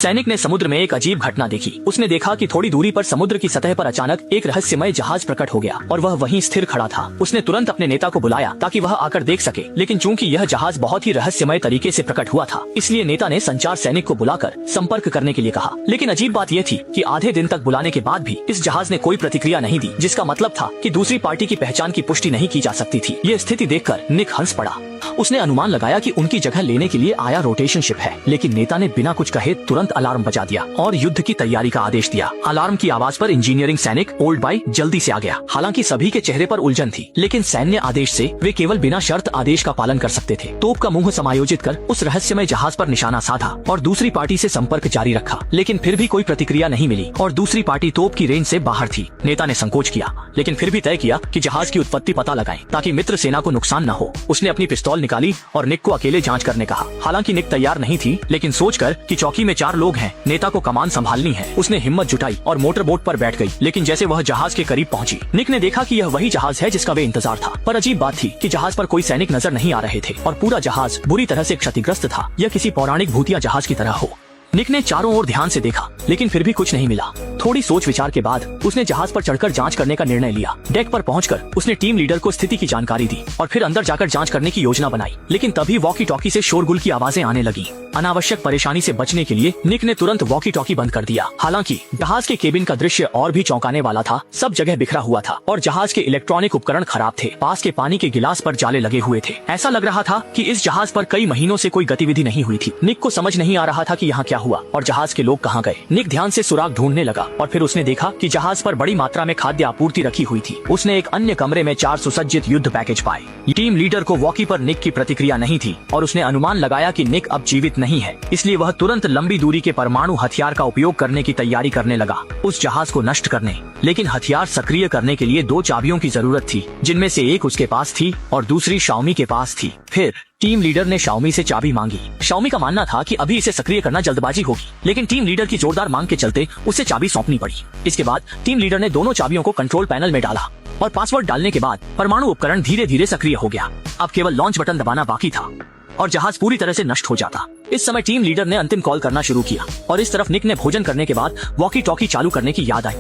सैनिक ने समुद्र में एक अजीब घटना देखी। उसने देखा कि थोड़ी दूरी पर समुद्र की सतह पर अचानक एक रहस्यमय जहाज प्रकट हो गया और वह वहीं स्थिर खड़ा था। उसने तुरंत अपने नेता को बुलाया ताकि वह आकर देख सके, लेकिन चूंकि यह जहाज बहुत ही रहस्यमय तरीके से प्रकट हुआ था, इसलिए नेता ने संचार सैनिक को बुलाकर संपर्क करने के लिए कहा। लेकिन अजीब बात यह थी कि आधे दिन तक बुलाने के बाद भी इस जहाज ने कोई प्रतिक्रिया नहीं दी, जिसका मतलब था कि दूसरी पार्टी की पहचान की पुष्टि नहीं की जा सकती थी। ये स्थिति देखकर निक हंस पड़ा। उसने अनुमान लगाया कि उनकी जगह लेने के लिए आया रोटेशन शिप है, लेकिन नेता ने बिना कुछ कहे तुरंत अलार्म बजा दिया और युद्ध की तैयारी का आदेश दिया। अलार्म की आवाज पर इंजीनियरिंग सैनिक ओल्ड बाय जल्दी से आ गया। हालांकि सभी के चेहरे पर उलझन थी, लेकिन सैन्य आदेश से वे केवल बिना शर्त आदेश का पालन कर सकते थे। तोप का मुंह समायोजित कर उस रहस्यमय जहाज पर निशाना साधा और दूसरी पार्टी से संपर्क जारी रखा, लेकिन फिर भी कोई प्रतिक्रिया नहीं मिली और दूसरी पार्टी तोप की रेंज से बाहर थी। नेता ने संकोच किया, लेकिन फिर भी तय किया कि जहाज की उत्पत्ति पता लगाएं ताकि मित्र सेना को नुकसान न हो। उसने अपनी पिस्तौल निकाली और निक को अकेले जांच करने कहा। हालांकि निक तैयार नहीं थी, लेकिन सोचकर कि चौकी में 4 लोग हैं, नेता को कमान संभालनी है, उसने हिम्मत जुटाई और मोटर बोट पर बैठ गई। लेकिन जैसे वह जहाज के करीब पहुंची, निक ने देखा कि यह वही जहाज है जिसका वे इंतजार था। पर अजीब बात थी कि जहाज पर कोई सैनिक नजर नहीं आ रहे थे और पूरा जहाज बुरी तरह से क्षतिग्रस्त था। यह किसी पौराणिक भूतिया जहाज की तरह हो। निक ने चारों ओर ध्यान से देखा, लेकिन फिर भी कुछ नहीं मिला। थोड़ी सोच विचार के बाद उसने जहाज पर चढ़कर जांच करने का निर्णय लिया। डेक पर पहुंचकर उसने टीम लीडर को स्थिति की जानकारी दी और फिर अंदर जाकर जांच करने की योजना बनाई। लेकिन तभी वॉकी टॉकी से शोरगुल की आवाजें आने लगी। अनावश्यक परेशानी से बचने के लिए निक ने तुरंत वॉकी टॉकी बंद कर दिया। हालांकि जहाज के केबिन का दृश्य और भी चौंकाने वाला था। सब जगह बिखरा हुआ था और जहाज के इलेक्ट्रॉनिक उपकरण खराब थे। पास के पानी के गिलास पर जाले लगे हुए थे। ऐसा लग रहा था कि इस जहाज पर कई महीनों से कोई गतिविधि नहीं हुई थी। निक को समझ नहीं आ रहा था कि यहाँ क्या हुआ और जहाज के लोग कहाँ गए। निक ध्यान से सुराग ढूंढने लगा और फिर उसने देखा कि जहाज पर बड़ी मात्रा में खाद्य आपूर्ति रखी हुई थी। उसने एक अन्य कमरे में 4 सुसज्जित युद्ध पैकेज पाए। टीम लीडर को वॉकी पर निक की प्रतिक्रिया नहीं थी और उसने अनुमान लगाया कि निक अब जीवित नहीं है, इसलिए वह तुरंत लंबी दूरी के परमाणु हथियार का उपयोग करने की तैयारी करने लगा, उस जहाज को नष्ट करने। लेकिन हथियार सक्रिय करने के लिए 2 चाबियों की जरूरत थी, जिनमें से एक उसके पास थी और दूसरी शाओमी के पास थी। फिर टीम लीडर ने शाओमी से चाबी मांगी। शाओमी का मानना था कि अभी इसे सक्रिय करना जल्दबाजी होगी, लेकिन टीम लीडर की जोरदार मांग के चलते उसे चाबी सौंपनी पड़ी। इसके बाद टीम लीडर ने दोनों चाबियों को कंट्रोल पैनल में डाला और पासवर्ड डालने के बाद परमाणु उपकरण धीरे धीरे सक्रिय हो गया। अब केवल लॉन्च बटन दबाना बाकी था और जहाज पूरी तरह से नष्ट हो जाता। इस समय टीम लीडर ने अंतिम कॉल करना शुरू किया और इस तरफ निक ने भोजन करने के बाद वॉकी टॉकी चालू करने की याद आई।